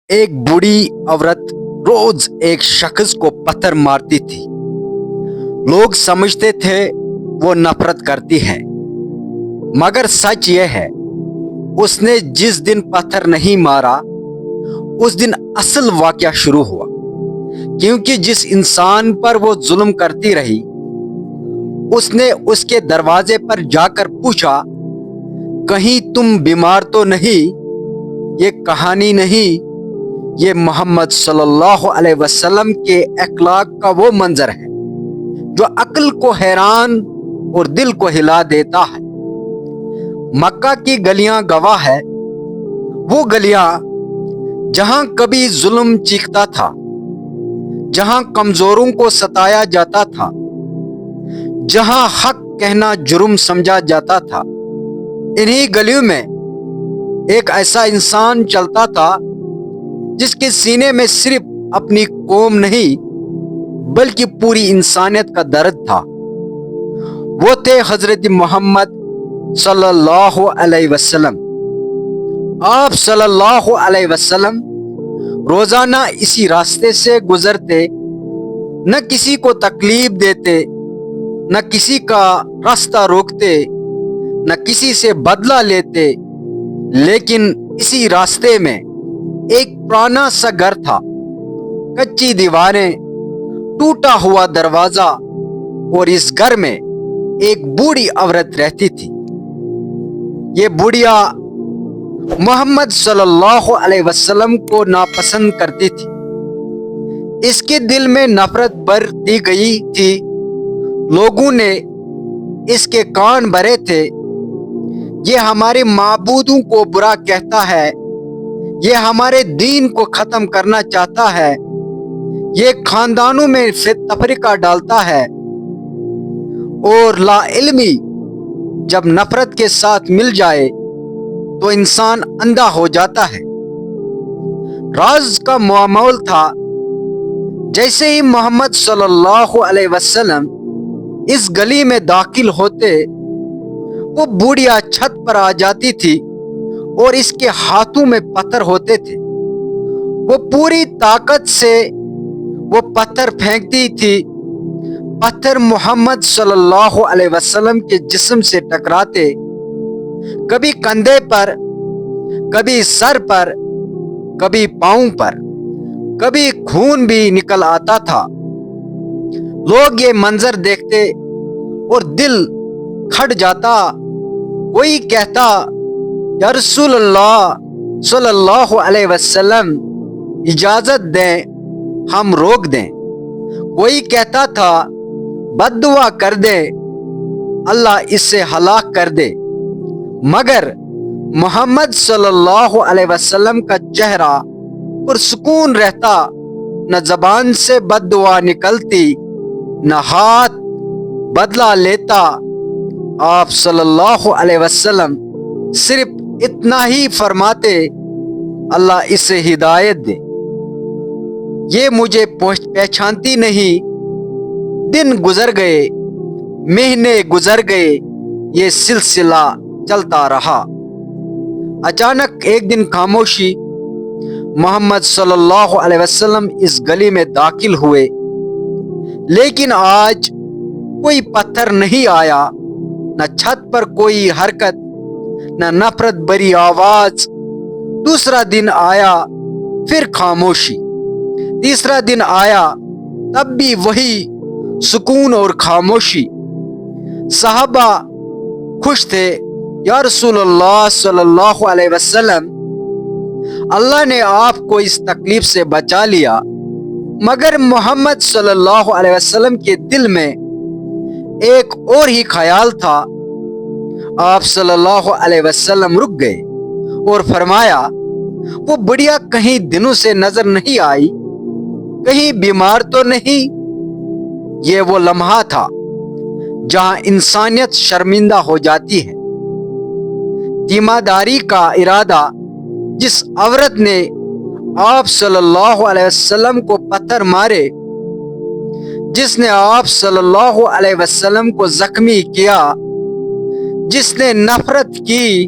ایک بوڑھی عورت روز ایک شخص کو پتھر مارتی تھی۔ لوگ سمجھتے تھے وہ نفرت کرتی ہے، مگر سچ یہ ہے اس نے جس دن پتھر نہیں مارا اس دن اصل واقعہ شروع ہوا، کیونکہ جس انسان پر وہ ظلم کرتی رہی اس نے اس کے دروازے پر جا کر پوچھا، کہیں تم بیمار تو نہیں؟ یہ کہانی نہیں، یہ محمد صلی اللہ علیہ وسلم کے اخلاق کا وہ منظر ہے جو عقل کو حیران اور دل کو ہلا دیتا ہے۔ مکہ کی گلیاں گواہ ہے، وہ گلیاں جہاں کبھی ظلم چیختا تھا، جہاں کمزوروں کو ستایا جاتا تھا، جہاں حق کہنا جرم سمجھا جاتا تھا۔ انہی گلیوں میں ایک ایسا انسان چلتا تھا جس کے سینے میں صرف اپنی قوم نہیں بلکہ پوری انسانیت کا درد تھا۔ وہ تھے حضرت محمد صلی اللہ علیہ وسلم۔ آپ صلی اللہ علیہ وسلم روزانہ اسی راستے سے گزرتے، نہ کسی کو تکلیف دیتے، نہ کسی کا راستہ روکتے، نہ کسی سے بدلہ لیتے، لیکن اسی راستے میں ایک پرانا سا گھر تھا، کچی دیواریں، ٹوٹا ہوا دروازہ، اور اس گھر میں ایک بوڑھی عورت رہتی تھی۔ یہ بوڑھیا محمد صلی اللہ علیہ وسلم کو ناپسند کرتی تھی۔ اس کے دل میں نفرت بھر دی گئی تھی۔ لوگوں نے اس کے کان بھرے تھے، یہ ہمارے معبودوں کو برا کہتا ہے، یہ ہمارے دین کو ختم کرنا چاہتا ہے، یہ خاندانوں میں تفرقہ ڈالتا ہے۔ اور لا علمی جب نفرت کے ساتھ مل جائے تو انسان اندھا ہو جاتا ہے۔ راز کا معمول تھا، جیسے ہی محمد صلی اللہ علیہ وسلم اس گلی میں داخل ہوتے وہ بوڑھیا چھت پر آ جاتی تھی اور اس کے ہاتھوں میں پتھر ہوتے تھے۔ وہ پوری طاقت سے وہ پتھر پھینکتی تھی۔ پتھر محمد صلی اللہ علیہ وسلم کے جسم سے ٹکراتے، کبھی کندھے پر، کبھی سر پر، کبھی پاؤں پر، کبھی خون بھی نکل آتا تھا۔ لوگ یہ منظر دیکھتے اور دل پھٹ جاتا۔ کوئی کہتا، یا رسول اللہ صلی اللہ علیہ وسلم اجازت دیں، ہم روک دیں۔ کوئی کہتا تھا، بد دعا کر دیں، اللہ اس سے ہلاک کر دے۔ مگر محمد صلی اللہ علیہ وسلم کا چہرہ پرسکون رہتا، نہ زبان سے بد دعا نکلتی، نہ ہاتھ بدلہ لیتا۔ آپ صلی اللہ علیہ وسلم صرف اتنا ہی فرماتے، اللہ اسے ہدایت دے، یہ مجھے پہچانتی نہیں۔ دن گزر گئے، مہینے گزر گئے، یہ سلسلہ چلتا رہا۔ اچانک ایک دن خاموشی۔ محمد صلی اللہ علیہ وسلم اس گلی میں داخل ہوئے، لیکن آج کوئی پتھر نہیں آیا، نہ چھت پر کوئی حرکت، نہ نفرت بری آواز۔ دوسرا دن آیا، پھر خاموشی۔ تیسرا دن آیا، تب بھی وہی سکون اور خاموشی۔ صحابہ خوش تھے، یا رسول اللہ صلی اللہ علیہ وسلم، اللہ نے آپ کو اس تکلیف سے بچا لیا۔ مگر محمد صلی اللہ علیہ وسلم کے دل میں ایک اور ہی خیال تھا۔ آپ صلی اللہ علیہ وسلم رک گئے اور فرمایا، وہ بڑھیا کہیں دنوں سے نظر نہیں آئی؟ کہیں بیمار تو نہیں؟ یہ وہ لمحہ تھا جہاں انسانیت شرمندہ ہو جاتی ہے۔ تیمارداری کا ارادہ جس عورت نے آپ صلی اللہ علیہ وسلم کو پتھر مارے، جس نے آپ صلی اللہ علیہ وسلم کو زخمی کیا، جس نے نفرت کی،